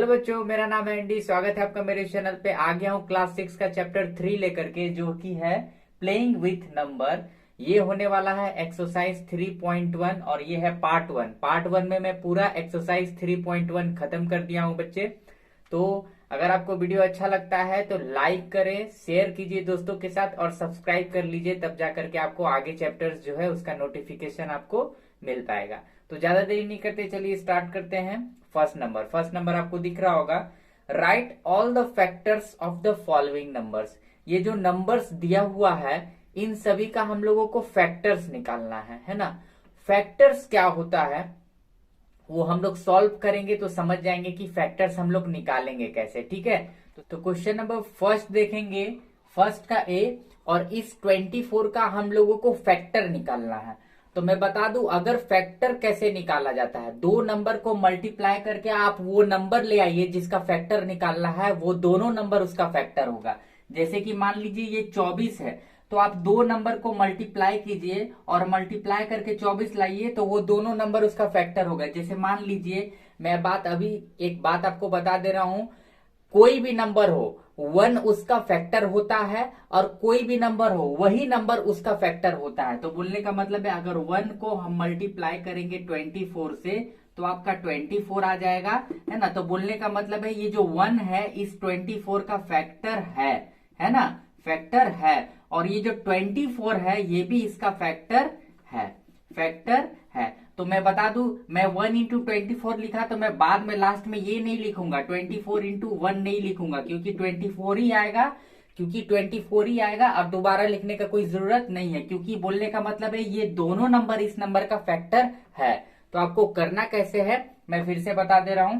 Hello बच्चों, मेरा नाम है एंडी। स्वागत है आपका मेरे चैनल पे। आ गया हूँ क्लास 6 का चैप्टर 3 लेकर के, जो कि है प्लेइंग विथ नंबर। ये होने वाला है एक्सरसाइज 3.1 और ये है पार्ट 1। पार्ट 1 में मैं पूरा एक्सरसाइज 3.1 खत्म कर दिया हूँ बच्चे। तो अगर आपको वीडियो अच्छा लगता है तो लाइक करें, शेयर कीजिए दोस्तों के साथ और सब्सक्राइब कर लीजिए, तब जाकर के आपको आगे चैप्टर्स जो है उसका नोटिफिकेशन आपको मिल पाएगा। तो ज्यादा देरी नहीं करते, चलिए स्टार्ट करते हैं। फर्स्ट नंबर आपको दिख रहा होगा। Right all the factors of the following numbers. ये जो नंबर्स दिया हुआ है इन सभी का हम लोगों को फैक्टर्स निकालना है ना। फैक्टर्स क्या होता है वो हम लोग सॉल्व करेंगे तो समझ जाएंगे कि फैक्टर्स हम लोग निकालेंगे कैसे। ठीक है, तो क्वेश्चन नंबर फर्स्ट देखेंगे, फर्स्ट का ए, और इस 24 का हम लोगों को फैक्टर निकालना है। तो मैं बता दूं, अगर फैक्टर कैसे निकाला जाता है, दो नंबर को मल्टीप्लाई करके आप वो नंबर ले आइए जिसका फैक्टर निकालना है, वो दोनों नंबर उसका फैक्टर होगा। जैसे कि मान लीजिए ये 24 है, तो आप दो नंबर को मल्टीप्लाई कीजिए और मल्टीप्लाई करके 24 लाइए, तो वो दोनों नंबर उसका फैक्टर होगा। जैसे मान लीजिए, मैं एक बात आपको बता दे रहा हूं, कोई भी नंबर हो 1 उसका फैक्टर होता है, और कोई भी नंबर हो वही नंबर उसका फैक्टर होता है। तो बोलने का मतलब है, अगर 1 को हम मल्टीप्लाई करेंगे 24 से तो आपका 24 आ जाएगा, है ना। तो बोलने का मतलब है ये जो 1 है इस 24 का फैक्टर है ना, फैक्टर है। और ये जो 24 है ये भी इसका फैक्टर है। तो मैं बता दूं, मैं 1 इंटू 24 लिखा तो मैं बाद में लास्ट में ये नहीं लिखूंगा, 24 इंटू 1 नहीं लिखूंगा, क्योंकि 24 ही आएगा। अब दोबारा लिखने का कोई जरूरत नहीं है, क्योंकि बोलने का मतलब है ये दोनों नंबर इस नंबर का फैक्टर है। तो आपको करना कैसे है मैं फिर से बता दे रहा हूं,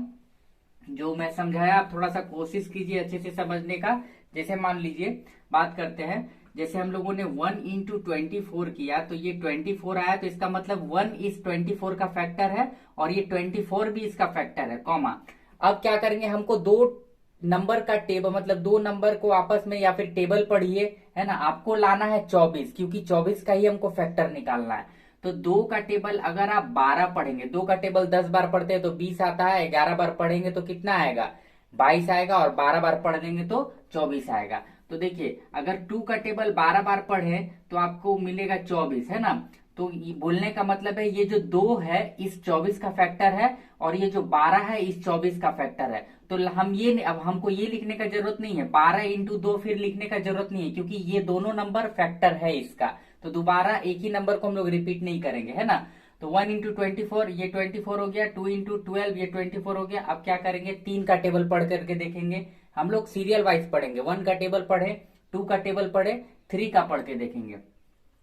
जो मैं समझाया आप थोड़ा सा कोशिश कीजिए अच्छे से समझने का। जैसे मान लीजिए, बात करते हैं, जैसे हम लोगों ने 1 इंटू 24 किया तो ये 24 आया, तो इसका मतलब 1 इस 24 का फैक्टर है और ये 24 भी इसका फैक्टर है, कॉमा। अब क्या करेंगे, हमको दो नंबर का टेबल, मतलब दो नंबर को आपस में या फिर टेबल पढ़िए, है ना। आपको लाना है 24, क्योंकि 24 का ही हमको फैक्टर निकालना है। तो 2 का टेबल अगर आप 12 पढ़ेंगे, 2 का टेबल 10 बार पढ़ते हैं तो 20 आता है, 11 बार पढ़ेंगे तो कितना आएगा, 22 आएगा, और 12 बार पढ़ देंगे तो 24 आएगा। तो देखिए, अगर 2 का टेबल 12 बार पढ़े तो आपको मिलेगा 24, है ना। तो ये बोलने का मतलब है ये जो 2 है इस 24 का फैक्टर है, और ये जो 12 है इस 24 का फैक्टर है। तो हम ये, अब हमको ये लिखने का जरूरत नहीं है, 12 इंटू 2 फिर लिखने का जरूरत नहीं है, क्योंकि ये दोनों नंबर फैक्टर है इसका। तो दोबारा एक ही नंबर को हम लोग रिपीट नहीं करेंगे, है ना। तो 1 इंटू 24 ये 24 हो गया, 2 इंटू 12 ये 24 हो गया। अब क्या करेंगे, 3 का टेबल पढ़ करके देखेंगे। हम लोग सीरियल वाइज पढ़ेंगे, 1 का टेबल पढ़े, 2 का टेबल पढ़े, 3 का पढ़ के देखेंगे।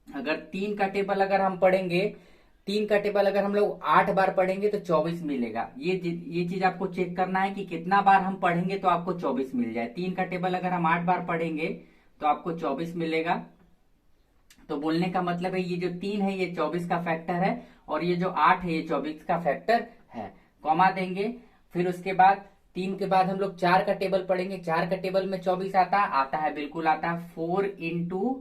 अगर 3 का टेबल अगर हम पढ़ेंगे, 3 का टेबल अगर हम लोग 8 बार पढ़ेंगे तो 24 मिलेगा। ये चीज आपको चेक करना है कि कितना बार हम पढ़ेंगे तो आपको 24 मिल जाए। 3 का टेबल अगर हम 8 बार पढ़ेंगे तो आपको 24 मिलेगा। तो बोलने का मतलब है ये जो 3 है ये 24 का फैक्टर है, और ये जो 8 है ये 24 का फैक्टर है, कॉमा देंगे। फिर उसके बाद 3 के बाद हम लोग 4 का टेबल पढ़ेंगे। 4 का टेबल में 24 आता है, बिल्कुल आता है, 4 इंटू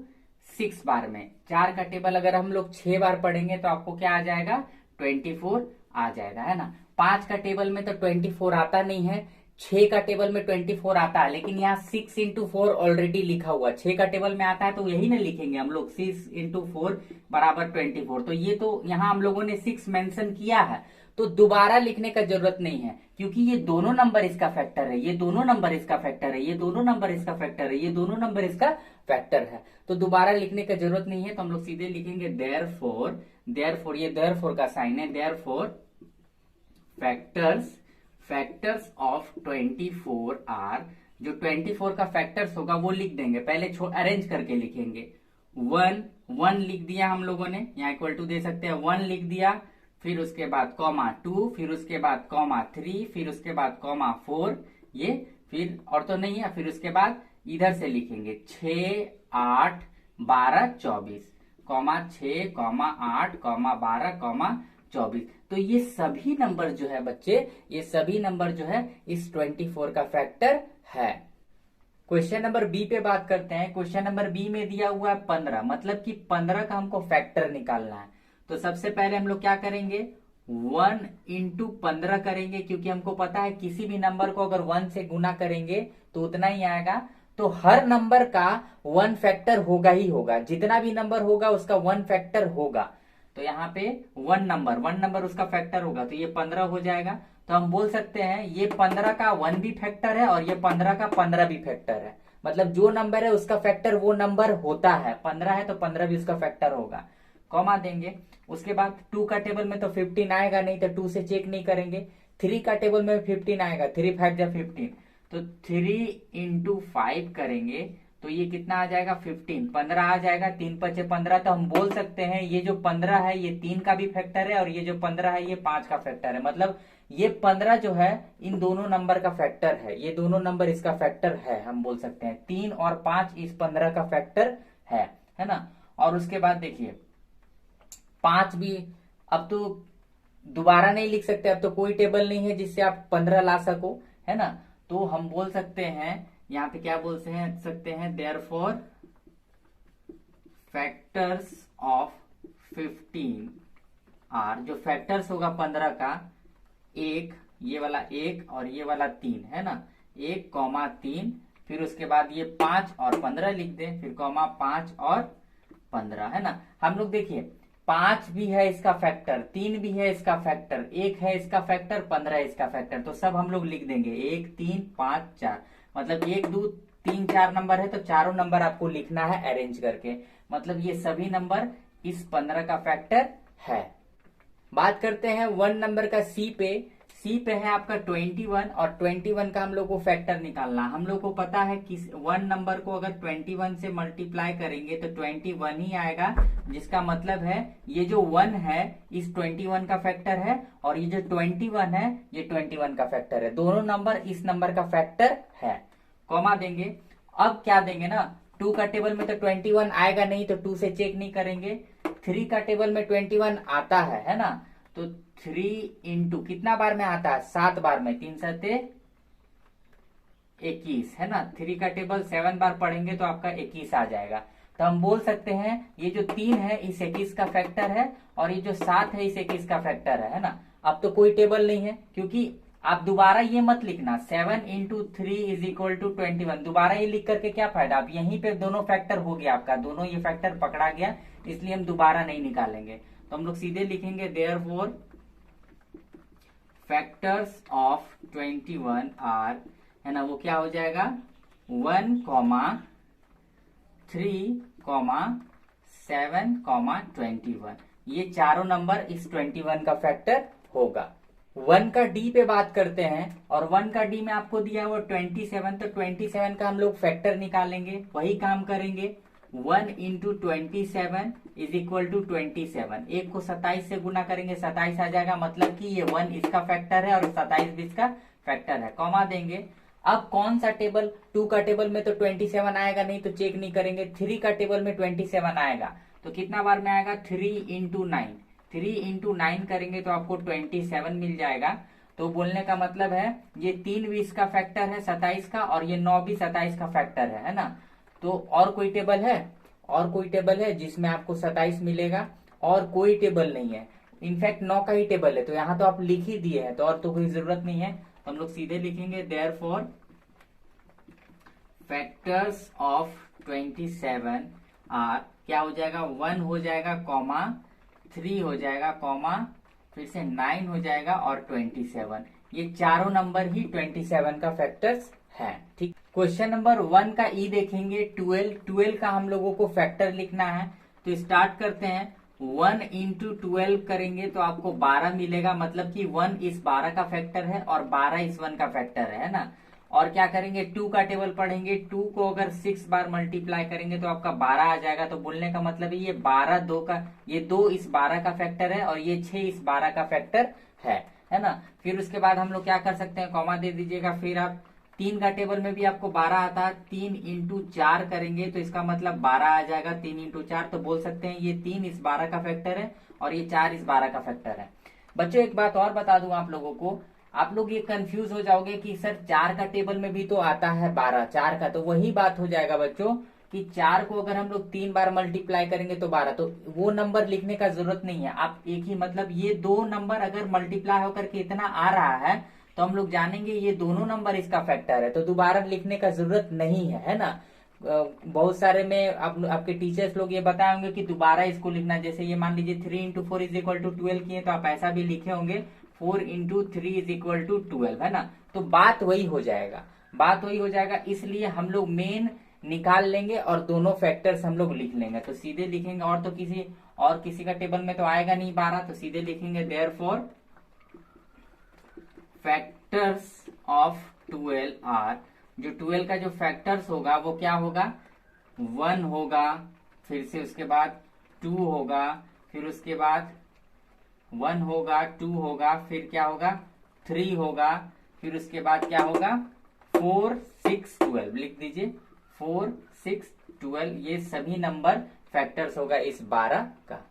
6 बार में। 4 का टेबल अगर हम लोग 6 बार पढ़ेंगे तो आपको क्या आ जाएगा, 24 आ जाएगा, है ना। 5 का टेबल में तो 24 आता नहीं है, 6 का टेबल में 24 आता है, लेकिन यहाँ 6 इंटू 4 ऑलरेडी लिखा हुआ, 6 का टेबल में आता है तो यही ना लिखेंगे हम लोग, 6 इंटू 4 बराबर 24। तो ये तो यहाँ हम लोगों ने 6 मेंशन किया है, तो दोबारा लिखने का जरूरत नहीं है, क्योंकि ये दोनों नंबर इसका फैक्टर है, ये दोनों नंबर इसका फैक्टर है, ये दोनों नंबर इसका फैक्टर है, ये दोनों नंबर इसका फैक्टर है। तो दोबारा लिखने का जरूरत नहीं है, तो हम लोग सीधे लिखेंगे देयरफॉर, ये देयरफॉर का साइन है, देयरफॉर फैक्टर्स ऑफ 24 आर, जो 24 का फैक्टर्स होगा वो लिख देंगे, पहले अरेंज करके लिखेंगे। 1 लिख दिया हम लोगों ने, यहाँ इक्वल टू दे सकते हैं, 1 लिख दिया, फिर उसके बाद कॉमा 2, फिर उसके बाद कॉमा 3, फिर उसके बाद कॉमा 4, ये फिर और तो नहीं है। फिर उसके बाद इधर से लिखेंगे 6, 8, 12, 24, कॉमा 6, कॉमा 8, कॉमा 12, कॉमा 24। तो ये सभी नंबर जो है बच्चे, ये सभी नंबर जो है इस 24 का फैक्टर है। क्वेश्चन नंबर बी पे बात करते हैं। क्वेश्चन नंबर बी में दिया हुआ है 15, मतलब कि 15 का हमको फैक्टर निकालना है। तो सबसे पहले हम लोग क्या करेंगे, 1 × 15 करेंगे, क्योंकि हमको पता है किसी भी नंबर को अगर 1 से गुना करेंगे तो उतना ही आएगा। तो हर नंबर का 1 फैक्टर होगा ही होगा, जितना भी नंबर होगा उसका 1 फैक्टर होगा। तो यहाँ पे 1 नंबर उसका फैक्टर होगा, तो ये 15 हो जाएगा। तो हम बोल सकते हैं ये 15 का 1 भी फैक्टर है और ये 15 का 15 भी फैक्टर है। मतलब जो नंबर है उसका फैक्टर वो नंबर होता है, 15 है तो 15 भी उसका फैक्टर होगा। कॉमा देंगे। उसके बाद 2 का टेबल में तो 15 आएगा नहीं, तो 2 से चेक नहीं करेंगे। 3 का टेबल में 15 आएगा, 3 5 जा 15, तो 3 × 5 करेंगे तो ये कितना आ जाएगा 15, 15 आ जाएगा, 3 5 15। तो हम बोल सकते हैं ये जो 15 है ये 3 का भी फैक्टर है और ये जो 15 है ये 5 का फैक्टर है। मतलब ये 15 जो है इन दोनों नंबर का फैक्टर है, ये दोनों नंबर इसका फैक्टर है। हम बोल सकते हैं 3 और 5 इस 15 का फैक्टर है ना। और उसके बाद देखिए 5 भी अब तो दोबारा नहीं लिख सकते, अब तो कोई टेबल नहीं है जिससे आप 15 ला सको, है ना। तो हम बोल सकते हैं यहाँ पे क्या बोल सकते हैं, देयरफॉर फैक्टर्स ऑफ 15 आर, जो फैक्टर्स होगा 15 का, 1, ये वाला 1 और ये वाला 3, है ना, 1, 3, फिर उसके बाद ये 5 और 15 लिख दें, फिर कॉमा 5 और 15, है ना। हम लोग देखिए 5 भी है इसका फैक्टर, 3 भी है इसका फैक्टर, 1 है इसका फैक्टर, 15 है इसका फैक्टर, तो सब हम लोग लिख देंगे 1 3 5 4। मतलब 1 2 3 4 नंबर है तो चारों नंबर आपको लिखना है अरेंज करके। मतलब ये सभी नंबर इस 15 का फैक्टर है। बात करते हैं 1 नंबर का सी पे। सी पे है आपका 21 और 21 का हम लोग को फैक्टर निकालना। हम लोग को पता है कि 1 नंबर को अगर 21 से मल्टीप्लाई करेंगे तो 21 ही आएगा, जिसका मतलब है ये जो 1 है इस 21 का फैक्टर है और ये जो 21 है ये 21 का फैक्टर है। दोनों नंबर इस नंबर का फैक्टर है। कॉमा देंगे। अब क्या देंगे ना, 2 का टेबल में तो 21 आएगा नहीं, तो 2 से चेक नहीं करेंगे। 3 का टेबल में 21 आता है ना, तो 3 × कितना बार में आता है, 7 बार में, 3 7 21, है ना। 3 का टेबल 7 बार पढ़ेंगे तो आपका 21 आ जाएगा। तो हम बोल सकते हैं ये जो 3 है इस 21 का फैक्टर है और ये जो 7 है इस 21 का फैक्टर है ना। अब तो कोई टेबल नहीं है, क्योंकि आप दोबारा ये मत लिखना 7 × 3 = 21, दोबारा ये लिख करके क्या फायदा। आप यहीं पे दोनों फैक्टर हो गया आपका, दोनों ये फैक्टर पकड़ा गया, इसलिए हम दोबारा नहीं निकालेंगे। तो हम लोग सीधे लिखेंगे देयरफॉर फैक्टर्स ऑफ 21 आर, है ना, वो क्या हो जाएगा 1, 3, 7, 21। ये चारों नंबर इस 21 का फैक्टर होगा। 1 का डी पे बात करते हैं और 1 का डी में आपको दिया हुआ 27, तो 27 का हम लोग फैक्टर निकालेंगे, वही काम करेंगे। 1 × 27 = 27, एक को 27 से गुना करेंगे 27 आ जाएगा, मतलब कि ये 1 इसका फैक्टर है और 27 भी इसका फैक्टर है। कॉमा देंगे। अब कौन सा टेबल, 2 का टेबल में तो 27 आएगा नहीं, तो चेक नहीं करेंगे। 3 का टेबल में 27 आएगा, तो कितना बार में आएगा 3 × 9, 3 × 9 करेंगे तो आपको 27 मिल जाएगा। तो बोलने का मतलब है ये 3 भी इसका फैक्टर है 27 का और ये 9 भी 27 का फैक्टर है ना। तो और कोई टेबल है, और कोई टेबल है जिसमें आपको 27 मिलेगा? और कोई टेबल नहीं है, इनफैक्ट 9 का ही टेबल है, तो यहाँ तो आप लिख ही दिए हैं, तो और तो कोई जरूरत नहीं है। तो हम लोग सीधे लिखेंगे देयरफॉर फैक्टर्स ऑफ 27 आर, क्या हो जाएगा 1 हो जाएगा, कॉमा 3 हो जाएगा, कॉमा फिर से 9 हो जाएगा और 27। ये चारों नंबर ही 27 का फैक्टर्स है। ठीक। क्वेश्चन नंबर 1 का ई देखेंगे 12 का हम लोगों को फैक्टर लिखना है। तो स्टार्ट करते हैं। 1 × 12 करेंगे तो आपको 12 मिलेगा, मतलब कि 1 इस 12 का फैक्टर है और 12 इस 1 का फैक्टर है ना। और क्या करेंगे 2 का टेबल पढ़ेंगे, 2 को अगर 6 बार मल्टीप्लाई करेंगे तो आपका 12 आ जाएगा। तो बोलने का मतलब है ये 12 2 का, ये 2 इस 12 का फैक्टर है और ये 6 इस 12 का फैक्टर है ना। फिर उसके बाद हम लोग क्या कर सकते हैं, कॉमा दे दीजिएगा। फिर आप 3 का टेबल में भी आपको 12 आता है, 3 × 4 करेंगे तो इसका मतलब 12 आ जाएगा, 3 × 4। तो बोल सकते हैं ये 3 इस 12 का फैक्टर है और ये 4 इस 12 का फैक्टर है। बच्चों एक बात और बता दूं आप लोगों को, आप लोग ये कंफ्यूज हो जाओगे कि सर 4 का टेबल में भी तो आता है 12, 4 का, तो वही बात हो जाएगा बच्चों। कि 4 को अगर हम लोग 3 बार मल्टीप्लाई करेंगे तो 12, तो वो नंबर लिखने का जरूरत नहीं है। आप एक ही मतलब ये दो नंबर अगर मल्टीप्लाई होकर के इतना आ रहा है तो हम लोग जानेंगे ये दोनों नंबर इसका फैक्टर है, तो दोबारा लिखने का जरूरत नहीं है ना। बहुत सारे में आपके टीचर्स लोग ये बताए होंगे कि दोबारा इसको लिखना, जैसे ये मान लीजिए 3 इंटू 4 इज इक्वल टू 12 किए तो आप ऐसा भी लिखे होंगे 4 इंटू 3 इज इक्वल टू 12, है ना। तो बात वही हो जाएगा, इसलिए हम लोग मेन निकाल लेंगे और दोनों फैक्टर्स हम लोग लिख लेंगे। तो सीधे लिखेंगे, और तो किसी का टेबल में तो आएगा नहीं 12, तो सीधे लिखेंगे देयरफॉर फैक्टर्स ऑफ 12 आर, जो 12 का जो फैक्टर्स होगा वो क्या होगा, 1 होगा, फिर से उसके बाद 2 होगा, फिर उसके बाद 1 होगा, 2 होगा, फिर क्या होगा 3 होगा, फिर उसके बाद क्या होगा 4 6 12, लिख दीजिए 4 6 12, ये सभी नंबर फैक्टर्स होगा इस 12 का।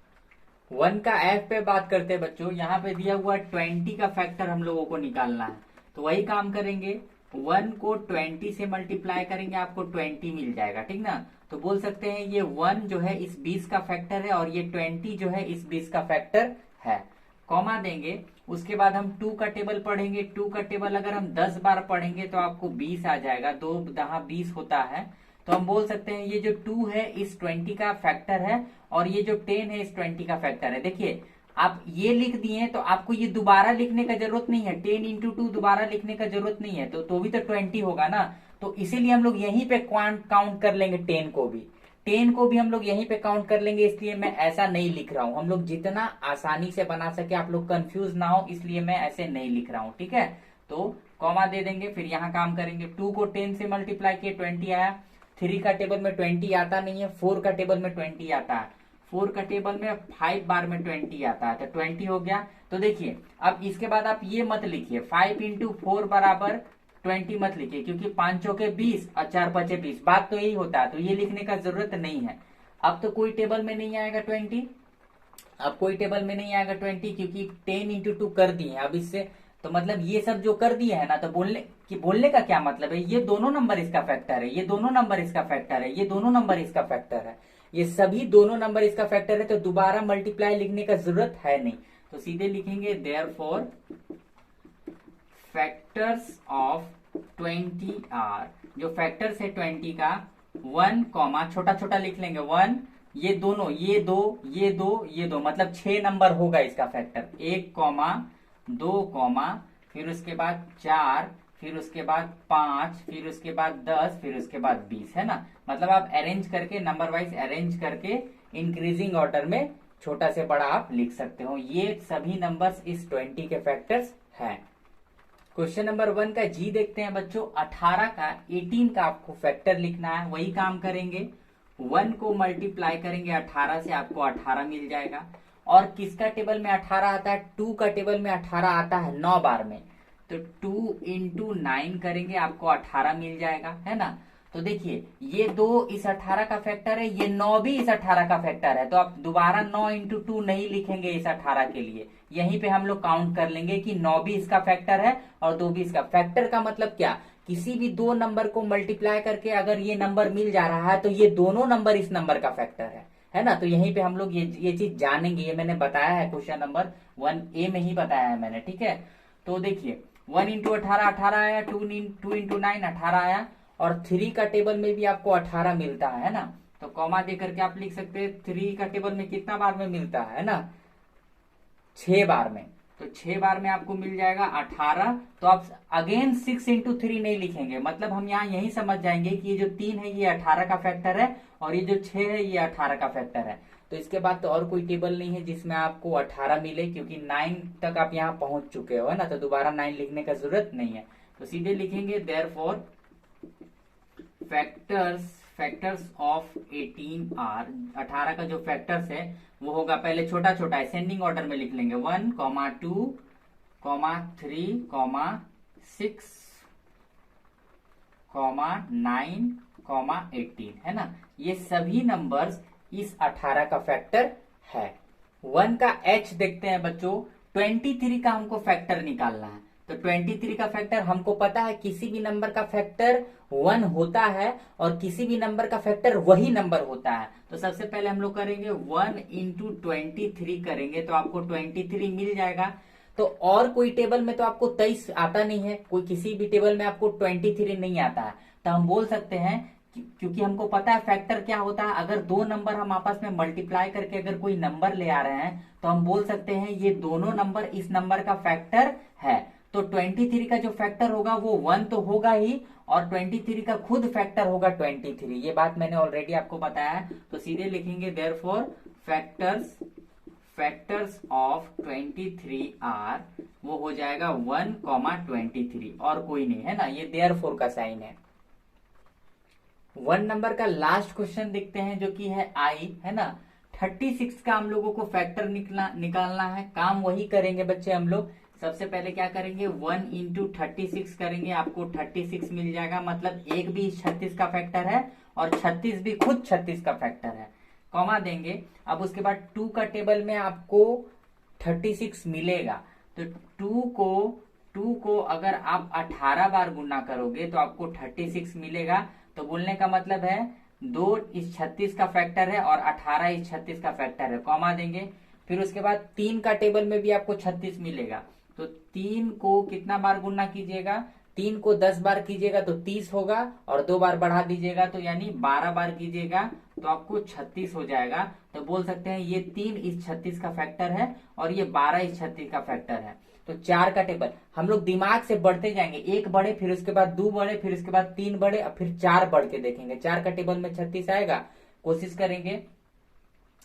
1 का एफ पे बात करते हैं बच्चों, यहाँ पे दिया हुआ 20 का फैक्टर हम लोगों को निकालना है, तो वही काम करेंगे। 1 को 20 से मल्टीप्लाई करेंगे, आपको 20 मिल जाएगा, ठीक ना। तो बोल सकते हैं ये 1 जो है इस 20 का फैक्टर है और ये 20 जो है इस 20 का फैक्टर है। कॉमा देंगे, उसके बाद हम 2 का टेबल पढ़ेंगे। 2 का टेबल अगर हम 10 बार पढ़ेंगे तो आपको 20 आ जाएगा, 2 दहा 20 होता है। तो हम बोल सकते हैं ये जो 2 है इस 20 का फैक्टर है और ये जो 10 है इस 20 का फैक्टर है। देखिए आप ये लिख दिए तो आपको ये दोबारा लिखने का जरूरत नहीं है, 10 इंटू 2 दोबारा लिखने का जरूरत नहीं है, तो भी तो 20 होगा ना। तो इसीलिए हम लोग यहीं पे काउंट कर लेंगे, 10 को भी हम लोग यहीं पे काउंट कर लेंगे, इसलिए मैं ऐसा नहीं लिख रहा हूं। हम लोग जितना आसानी से बना सके, आप लोग कंफ्यूज ना हो, इसलिए मैं ऐसे नहीं लिख रहा हूं, ठीक है। तो कॉमा दे देंगे, फिर यहाँ काम करेंगे। 2 को 10 से मल्टीप्लाई किए 20 आया। 3 का टेबल में 20 आता नहीं है, 4 का टेबल में 20 आता है, 4 का टेबल में 5 बार में 20 आता है, तो 20 हो गया। तो देखिए अब इसके बाद आप ये मत लिखिए 5 इंटू 4 बराबर 20 मत लिखिए, क्योंकि 5 चौके 20 और 4 पचे 20, बात तो यही होता है, तो ये लिखने का जरूरत नहीं है। अब तो कोई टेबल में नहीं आएगा 20, क्योंकि 10 इंटू 2 कर दिए अब इससे, तो मतलब ये सब जो कर दिए है ना, तो बोलने का क्या मतलब है, ये दोनों नंबर इसका फैक्टर है, ये दोनों नंबर इसका फैक्टर है, ये दोनों नंबर इसका फैक्टर है, ये सभी दोनों नंबर इसका फैक्टर है, तो दोबारा मल्टीप्लाई लिखने का जरूरत है नहीं। तो सीधे लिखेंगे देयरफॉर फैक्टर्स ऑफ 20 आर, जो फैक्टर्स है 20 का 1 कॉमा छोटा छोटा लिख लेंगे 1, ये दोनों ये दो मतलब 6 नंबर होगा इसका फैक्टर, 1 कॉमा 2 कॉमा, फिर उसके बाद 4, फिर उसके बाद 5, फिर उसके बाद 10, फिर उसके बाद 20, है ना। मतलब आप अरेंज करके नंबर वाइज अरेंज करके इंक्रीजिंग ऑर्डर में छोटा से बड़ा आप लिख सकते हो। ये सभी नंबर्स इस 20 के फैक्टर्स हैं। क्वेश्चन नंबर 1 का जी देखते हैं बच्चों। 18 का 18 का आपको फैक्टर लिखना है, वही काम करेंगे। 1 को मल्टीप्लाई करेंगे 18 से, आपको 18 मिल जाएगा। और किसका टेबल में 18 आता है, 2 का टेबल में 18 आता है 9 बार में, तो 2 इंटू 9 करेंगे, आपको 18 मिल जाएगा, है ना। तो देखिए ये 2 इस 18 का फैक्टर है, ये 9 भी इस 18 का फैक्टर है, तो आप दोबारा 9 इंटू 2 नहीं लिखेंगे इस 18 के लिए, यहीं पे हम लोग काउंट कर लेंगे कि 9 भी इसका फैक्टर है और 2 भी इसका। फैक्टर का मतलब क्या, किसी भी दो नंबर को मल्टीप्लाई करके अगर ये नंबर मिल जा रहा है तो ये दोनों नंबर इस नंबर का फैक्टर है ना। तो यहीं पे हम लोग ये चीज जानेंगे, ये मैंने बताया है क्वेश्चन नंबर 1A में ही बताया है मैंने, ठीक है। तो देखिए 1 इंटू 18 18 आया, 2 इंटू 9 18 आया, और 3 का टेबल में भी आपको 18 मिलता है ना। तो कॉमा दे करके आप लिख सकते हैं 3 का टेबल में कितना बार में मिलता है ना, 6 बार में, तो 6 बार में आपको मिल जाएगा 18। तो आप अगेन 6 इंटू 3 नहीं लिखेंगे, मतलब हम यहाँ यही समझ जाएंगे कि ये जो 3 है ये 18 का फैक्टर है और ये जो 6 है ये 18 का फैक्टर है। तो इसके बाद तो और कोई टेबल नहीं है जिसमें आपको 18 मिले, क्योंकि 9 तक आप यहाँ पहुंच चुके हो, है ना। तो दोबारा 9 लिखने का जरूरत नहीं है, तो सीधे लिखेंगे देयरफॉर फैक्टर्स ऑफ 18 आर। 18 का जो फैक्टर्स है वो होगा, पहले छोटा छोटा असेंडिंग ऑर्डर में लिख लेंगे 1, 2, 3, 6, 9, 18, है ना। ये सभी नंबर्स इस 18 का फैक्टर है। 1 का H देखते हैं बच्चों। 23 का हमको फैक्टर निकालना है, तो 23 का फैक्टर हमको पता है, किसी भी नंबर का फैक्टर 1 होता है और किसी भी नंबर का फैक्टर वही नंबर होता है। तो सबसे पहले हम लोग करेंगे 1 इंटू 23 करेंगे तो आपको 23 मिल जाएगा। तो और कोई टेबल में तो आपको 23 आता नहीं है, कोई किसी भी टेबल में आपको 23 नहीं आता है। तो हम बोल सकते हैं क्योंकि हमको पता है फैक्टर क्या होता है, अगर दो नंबर हम आपस में मल्टीप्लाई करके अगर कोई नंबर ले आ रहे हैं तो हम बोल सकते हैं ये दोनों नंबर इस नंबर का फैक्टर है। तो 23 का जो फैक्टर होगा वो 1 तो होगा ही, और 23 का खुद फैक्टर होगा 23। ये बात मैंने ऑलरेडी आपको बताया है। तो सीधे लिखेंगे देयरफॉर फैक्टर्स ऑफ 23 आर, वो हो जाएगा 1,23 और कोई नहीं है ना, ये देयरफॉर का साइन है। 1 नंबर का लास्ट क्वेश्चन देखते हैं जो कि है आई, है ना। 36 का हम लोगों को फैक्टर निकालना है। काम वही करेंगे बच्चे हम लोग। सबसे पहले क्या करेंगे 1 इंटू 36 करेंगे, आपको 36 मिल जाएगा। मतलब एक भी 36 का फैक्टर है और 36 भी खुद 36 का फैक्टर है, कॉमा देंगे। अब उसके बाद 2 का टेबल में आपको 36 मिलेगा। तो 2 को अगर आप 18 बार गुना करोगे तो आपको 36 मिलेगा। तो बोलने का मतलब है 2 इस 36 का फैक्टर है और 18 इस 36 का फैक्टर है, कॉमा देंगे। फिर उसके बाद 3 का टेबल में भी आपको 36 मिलेगा। तो 3 को कितना बार गुना कीजिएगा, 3 को 10 बार कीजिएगा तो 30 होगा, और 2 बार बढ़ा दीजिएगा तो यानी 12 बार कीजिएगा तो आपको 36 हो जाएगा। तो बोल सकते हैं ये 3 इस 36 का फैक्टर है और ये 12 इस 36 का फैक्टर है। तो 4 का टेबल हम लोग दिमाग से बढ़ते जाएंगे, 1 बढ़े फिर उसके बाद 2 बढ़े फिर उसके बाद 3 बढ़े और फिर 4 बढ़ के देखेंगे 4 का टेबल में 36 आएगा। कोशिश करेंगे।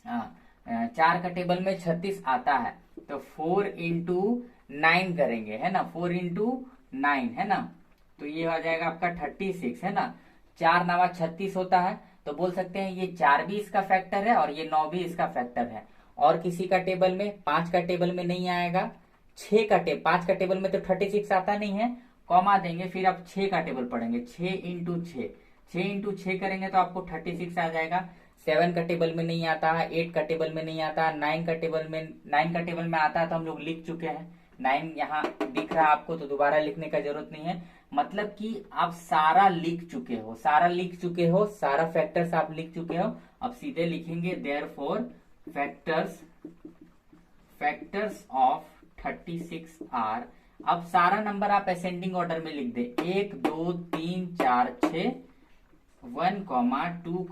4 का टेबल में 36 आता है तो 4 इंटू 9 करेंगे, है ना, 4 इंटू 9 है ना। तो ये हो जाएगा आपका 36, है ना। 4 9 36 होता है। तो बोल सकते हैं ये 4 भी इसका फैक्टर है और ये 9 भी इसका फैक्टर है। और किसी का टेबल में 5 का टेबल में नहीं आएगा। 5 का टेबल में तो 36 आता नहीं है, कॉमा देंगे। फिर आप 6 का टेबल पढ़ेंगे, 6 इंटू 6 करेंगे तो आपको 36 आ जाएगा। 7 का टेबल में नहीं आता है, 8 का टेबल में नहीं आता, 9 का टेबल में आता है तो हम लोग लिख चुके हैं। 9 यहाँ दिख रहा है आपको तो दोबारा लिखने का जरूरत नहीं है। मतलब कि आप सारा लिख चुके हो, सारा फैक्टर्स आप लिख चुके हो। अब सीधे लिखेंगे देयरफॉर फैक्टर्स ऑफ 36 आर। अब सारा नंबर आप असेंडिंग ऑर्डर में लिख दे, 1 2 3 4 6, 1, 2,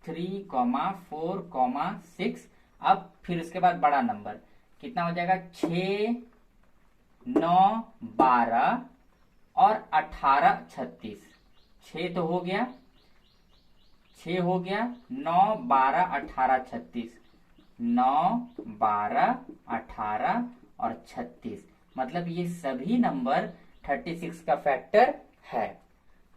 3, 4, 6। अब फिर उसके बाद बड़ा नंबर कितना हो जाएगा, 6 9 12 और 18 36। 6 तो हो गया, 6 हो गया, 9 12 18 36, 9 12 18 और 36। मतलब ये सभी नंबर 36 का फैक्टर है।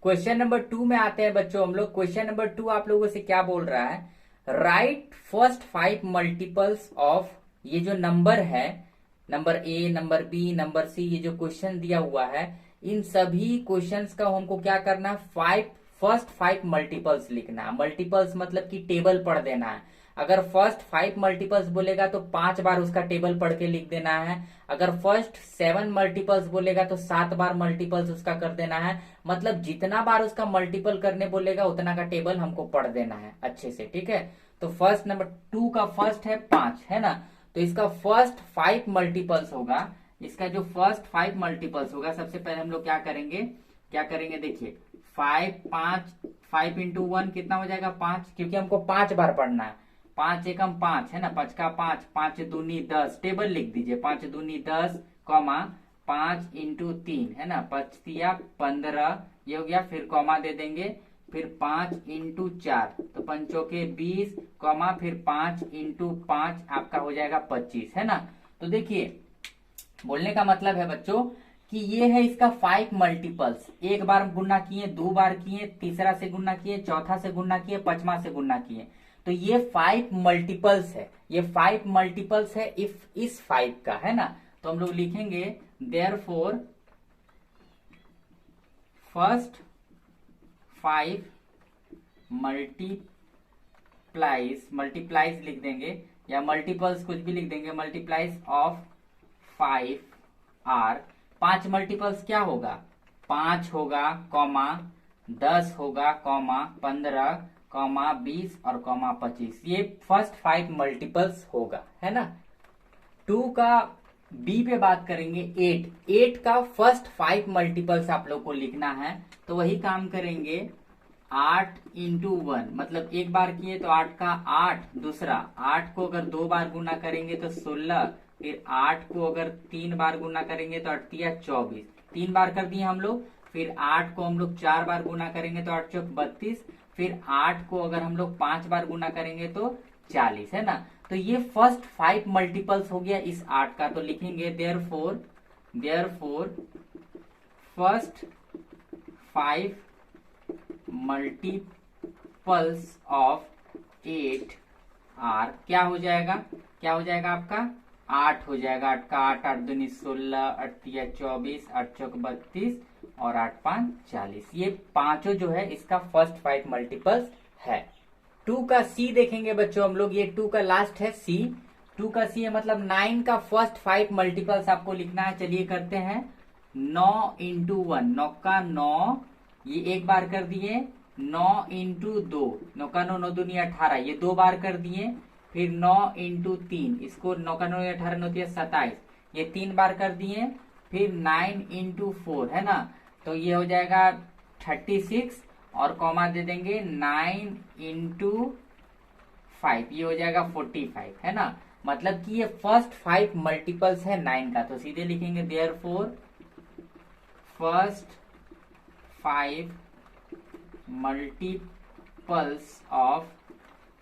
क्वेश्चन नंबर 2 में आते हैं बच्चों हम लोग। क्वेश्चन नंबर 2 आप लोगों से क्या बोल रहा है, राइट फर्स्ट 5 मल्टीपल्स ऑफ, ये जो नंबर है, number A, number B, number C, ये जो क्वेश्चन दिया हुआ है, इन सभी क्वेश्चंस का हमको क्या करना है, फर्स्ट 5 मल्टीपल्स लिखना है। मल्टीपल्स मतलब कि टेबल पढ़ देना है। अगर फर्स्ट 5 मल्टीपल्स बोलेगा तो 5 बार उसका टेबल पढ़ के लिख देना है। अगर फर्स्ट 7 मल्टीपल्स बोलेगा तो 7 बार मल्टीपल्स उसका कर देना है। मतलब जितना बार उसका मल्टीपल करने बोलेगा उतना का टेबल हमको पढ़ देना है अच्छे से, ठीक है। तो फर्स्ट नंबर 2 का फर्स्ट है 5, है ना। तो इसका फर्स्ट 5 मल्टीपल्स होगा, इसका जो फर्स्ट 5 मल्टीपल्स होगा, सबसे पहले हम लोग क्या करेंगे देखिए, 5 इंटू 1 कितना हो जाएगा 5, क्योंकि हमको 5 बार पढ़ना है। 5 एकम 5 है ना, 5 का 5, 5 दूनी 10, टेबल लिख दीजिए, 5 दूनी 10, 5 इंटू 3 है ना, 5 तिया 15, ये हो गया। फिर कॉमा दे देंगे, फिर 5 इंटू 4 तो 5 के 20, फिर 5 इंटू 5 आपका हो जाएगा 25, है ना। तो देखिए बोलने का मतलब है बच्चों कि ये है इसका 5 मल्टीपल्स। एक बार गुना किए, 2 बार किए, तीसरा से गुना किए, चौथा से गुना किए, 5वां से गुना किए। तो ये 5 मल्टीपल्स है, ये 5 मल्टीपल्स है इस 5 का, है ना। तो हम लोग लिखेंगे देयरफॉर फर्स्ट 5 मल्टीप्लाइज लिख देंगे या मल्टीपल्स कुछ भी लिख देंगे, मल्टीप्लाइज ऑफ 5 आर। 5 मल्टीपल्स क्या होगा, 5 होगा, कॉमा 10 होगा, कॉमा 15, कॉमा 20 और कॉमा 25। ये फर्स्ट 5 मल्टीपल्स होगा, है ना। 2 का बी पे बात करेंगे, 8 का फर्स्ट 5 मल्टीपल्स आप लोग को लिखना है। तो वही काम करेंगे, 8 इंटू 1, मतलब एक बार किए तो 8 का 8, दूसरा 8 को अगर 2 बार गुना करेंगे तो 16, फिर 8 को अगर 3 बार गुना करेंगे तो 8 या 24, 3 बार कर दिए हम लोग। फिर 8 को हम लोग 4 बार गुना करेंगे तो 8 चौक 32, फिर 8 को अगर हम लोग 5 बार गुना करेंगे तो 40, है ना। तो ये फर्स्ट 5 मल्टीपल्स हो गया इस 8 का। तो लिखेंगे therefore first 5 multiples of 8 are क्या हो जाएगा, आपका 8 हो जाएगा। 8 का 8, 8 दूनी 16, 8 या 24, 8 चौक 32 और 8 5 40। ये पांचों जो है इसका फर्स्ट 5 मल्टीपल्स है। 2 का सी देखेंगे बच्चों हम लोग, ये 2 का लास्ट है सी। 2 का सी है मतलब 9 का फर्स्ट 5 मल्टीपल्स आपको लिखना है। चलिए करते हैं, 9 इंटू 1, 9 का 9, ये एक बार कर दिए। 9 इंटू 2, 9 का 9, 9 दूनी 18, ये 2 बार कर दिए। फिर 9 इंटू 3, इसको 9 का 9 18, 9 27, ये 3 बार कर दिए। फिर 9 इंटू 4, है ना, तो ये हो जाएगा 36 और कॉमा दे देंगे 9 इंटू 5, ये हो जाएगा 45, है ना। मतलब कि ये फर्स्ट 5 मल्टीपल्स है 9 का। तो सीधे लिखेंगे therefore first 5 multiples of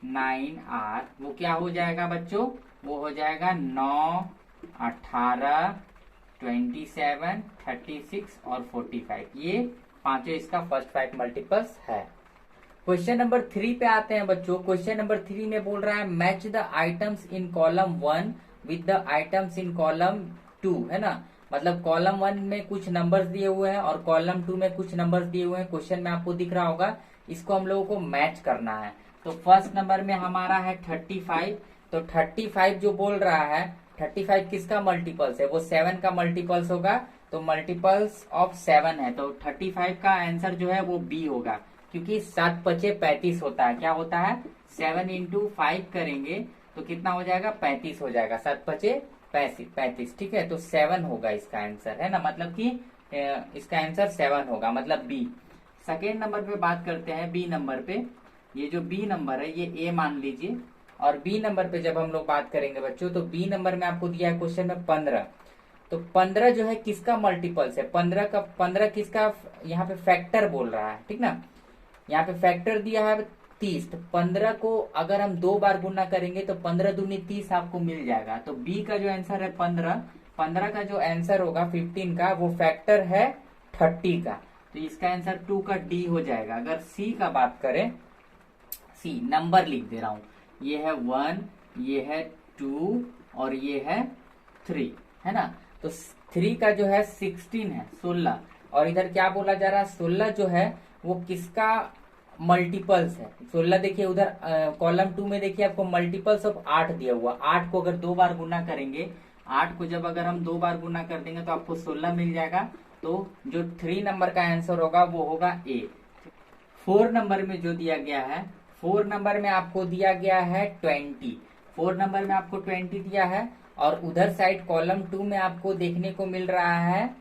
9 are, वो क्या हो जाएगा बच्चों, वो हो जाएगा 9, 18, 27, 36 और 45। ये पांचों इसका फर्स्ट 5 मल्टीपल्स है। क्वेश्चन नंबर 3 पे आते हैं बच्चों। क्वेश्चन नंबर 3 में बोल रहा है match the items in column 1 with the items in column 2, है ना। मतलब कॉलम 1 में कुछ नंबर्स दिए हुए हैं और कॉलम 2 में कुछ नंबर्स दिए हुए हैं। क्वेश्चन में आपको दिख रहा होगा, इसको हम लोगों को मैच करना है। तो फर्स्ट नंबर में हमारा है 35। तो 35 जो बोल रहा है, 35 किसका मल्टीपल्स है, वो 7 का मल्टीपल्स होगा। तो मल्टीपल्स ऑफ 7 है, तो 35 का आंसर जो है वो बी होगा, क्योंकि 7 पचे 35 होता है। क्या होता है, 7 इंटू 5 करेंगे तो कितना हो जाएगा, 35 हो जाएगा। 7 पचे 35, ठीक है। तो 7 होगा इसका आंसर, है ना। मतलब कि इसका आंसर 7 होगा, मतलब बी। सेकेंड नंबर पे बात करते हैं, बी नंबर पे। ये जो बी नंबर है ये ए मान लीजिए, और बी नंबर पे जब हम लोग बात करेंगे बच्चों, तो बी नंबर में आपको दिया है क्वेश्चन में 15। तो 15 जो है किसका मल्टीपल्स है, 15 किसका, यहाँ पे फैक्टर बोल रहा है, ठीक ना। यहाँ पे फैक्टर दिया है 30। तो 15 को अगर हम 2 बार गुना करेंगे तो 15 दूनी 30 आपको मिल जाएगा। तो बी का जो आंसर है 15 का जो आंसर होगा 15 का, वो फैक्टर है 30 का। तो इसका आंसर 2 का डी हो जाएगा। अगर सी का बात करें, सी नंबर लिख दे रहा हूं, ये है 1, ये है 2 और ये है 3, है ना। तो 3 का जो है 16 है, 16। और इधर क्या बोला जा रहा है, 16 जो है वो किसका मल्टीपल्स है। 16 देखिए उधर कॉलम 2 में देखिए आपको मल्टीपल्स ऑफ 8 दिया हुआ। 8 को अगर 2 बार गुना करेंगे, 8 को जब अगर हम 2 बार गुना कर देंगे तो आपको 16 मिल जाएगा। तो जो 3 नंबर का आंसर होगा वो होगा ए। 4 नंबर में जो दिया गया है, 4 नंबर में आपको दिया गया है 20। 4 नंबर में आपको 20 दिया है, और उधर साइड कॉलम 2 में आपको देखने को मिल रहा है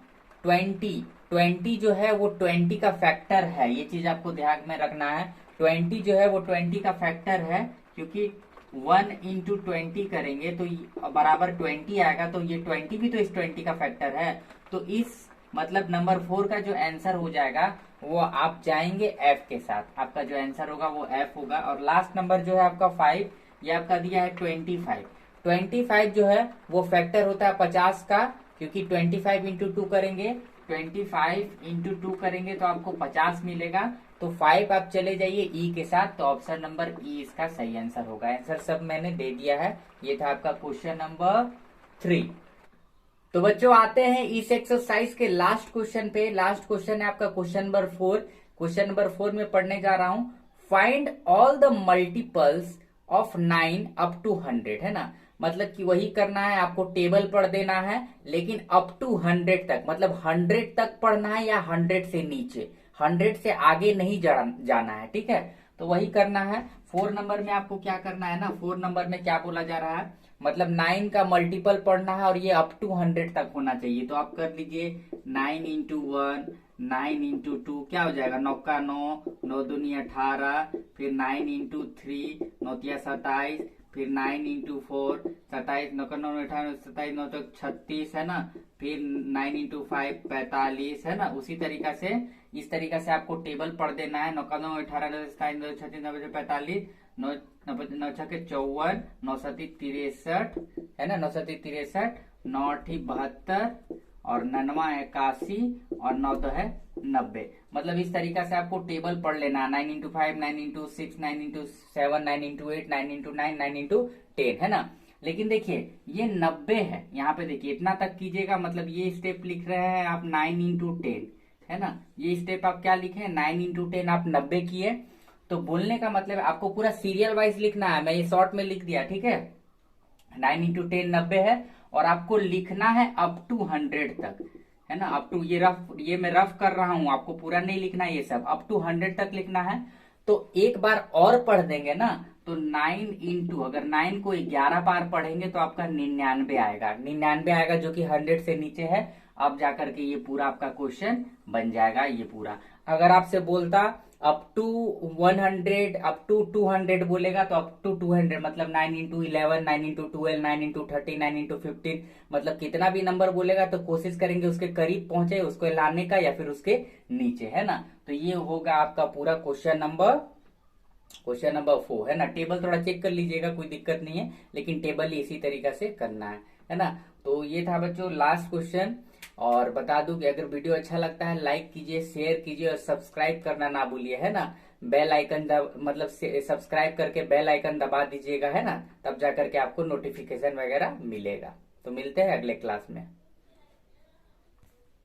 20 जो है वो 20 का फैक्टर है। ये चीज आपको ध्यान में रखना है, 20 जो है वो 20 का फैक्टर है, क्योंकि 1 इंटू 20 करेंगे तो बराबर 20 आएगा। तो ये 20 भी तो इस 20 का फैक्टर है। तो इस मतलब नंबर 4 का जो आंसर हो जाएगा वो आप जाएंगे एफ के साथ। आपका जो आंसर होगा वो एफ होगा। और लास्ट नंबर जो है आपका 5, ये आपका दिया है 25। 25 जो है वो फैक्टर होता है 50 का, क्योंकि 25 इंटू 2 करेंगे, 25 इंटू 2 करेंगे तो आपको 50 मिलेगा। तो 5 आप चले जाइए ई के साथ। तो ऑप्शन नंबर ई इसका सही आंसर होगा। आंसर सब मैंने दे दिया है। ये था आपका क्वेश्चन नंबर 3। तो बच्चों आते हैं इस एक्सरसाइज के लास्ट क्वेश्चन पे। लास्ट क्वेश्चन है आपका क्वेश्चन नंबर 4। क्वेश्चन नंबर 4 में पढ़ने जा रहा हूं, find all the multiples of 9 up to 100, है ना। मतलब कि वही करना है, आपको टेबल पढ़ देना है, लेकिन अप टू 100 तक, मतलब 100 तक पढ़ना है या 100 से नीचे, 100 से आगे नहीं जाना है, ठीक है। तो वही करना है। 4 नंबर में आपको क्या करना है ना, 4 नंबर में क्या बोला जा रहा है, मतलब 9 का मल्टीपल पढ़ना है और ये अप टू 100 तक होना चाहिए। तो आप कर लीजिए 9 इंटू 1, 9 इंटू 2, क्या हो जाएगा, 9 का 9, 9 दूनी 18, फिर 9 इंटू 3, 9 तिया 27, फिर 9 इंटू 4, 27, 9 का 9, 18, 27, 9 तक 36, है ना। फिर 9 इंटू 5, 45, है ना। उसी तरीका से, इस तरीका से आपको टेबल पढ़ देना है। 9 का 9, 18, 27, 9, 36, 9, 45, 9, 9 छके 54, 9 सती 63, है ना, 9 सती 63, 9 अठी 72, और 9 81, और 9 तो है 90। मतलब इस तरीका से आपको टेबल पढ़ लेना, 9 into 5, 9 into 6, 9 into 7, 9 into 8, 9 into 9, 9 into 10, है ना। लेकिन देखिए ये 90 है, यहाँ पे देखिए इतना तक कीजिएगा, मतलब ये स्टेप लिख रहे हैं आप 9 इंटू 10, है ना। ये स्टेप आप क्या लिखे, 9 इंटू 10 आप 90 किए। तो बोलने का मतलब आपको पूरा सीरियल वाइज लिखना है, मैं ये शॉर्ट में लिख दिया, ठीक है। 9 इंटू 10 90 है, और आपको लिखना है अप टू 100 तक, है ना। अप टू, ये मैं रफ कर रहा हूं, आपको पूरा नहीं लिखना है, ये सब अप टू 100 तक लिखना है। तो एक बार और पढ़ देंगे ना, तो 9 इंटू, अगर 9 को 11 बार पढ़ेंगे तो आपका 99 आएगा, 99 आएगा, जो कि 100 से नीचे है। अब जाकर के ये पूरा आपका क्वेश्चन बन जाएगा, ये पूरा। अगर आपसे बोलता अप टू 100, अप टू 200 बोलेगा, तो अप टू 200 मतलब 9 इंटू 11, 9 इंटू 12, 9 इंटू 30, 9 इंटू 15, मतलब कितना भी नंबर बोलेगा तो कोशिश करेंगे उसके करीब पहुंचे, उसको लाने का, या फिर उसके नीचे, है ना। तो ये होगा आपका पूरा क्वेश्चन नंबर 4, है ना। टेबल थोड़ा चेक कर लीजिएगा, कोई दिक्कत नहीं है, लेकिन टेबल ही इसी तरीका से करना है ना। तो ये था बच्चों लास्ट क्वेश्चन। और बता दूं कि अगर वीडियो अच्छा लगता है लाइक कीजिए, शेयर कीजिए, और सब्सक्राइब करना ना भूलिए, है ना। बेल आइकन मतलब सब्सक्राइब करके बेल आइकन दबा दीजिएगा, है ना, तब जाकर के आपको नोटिफिकेशन वगैरह मिलेगा। तो मिलते हैं अगले क्लास में।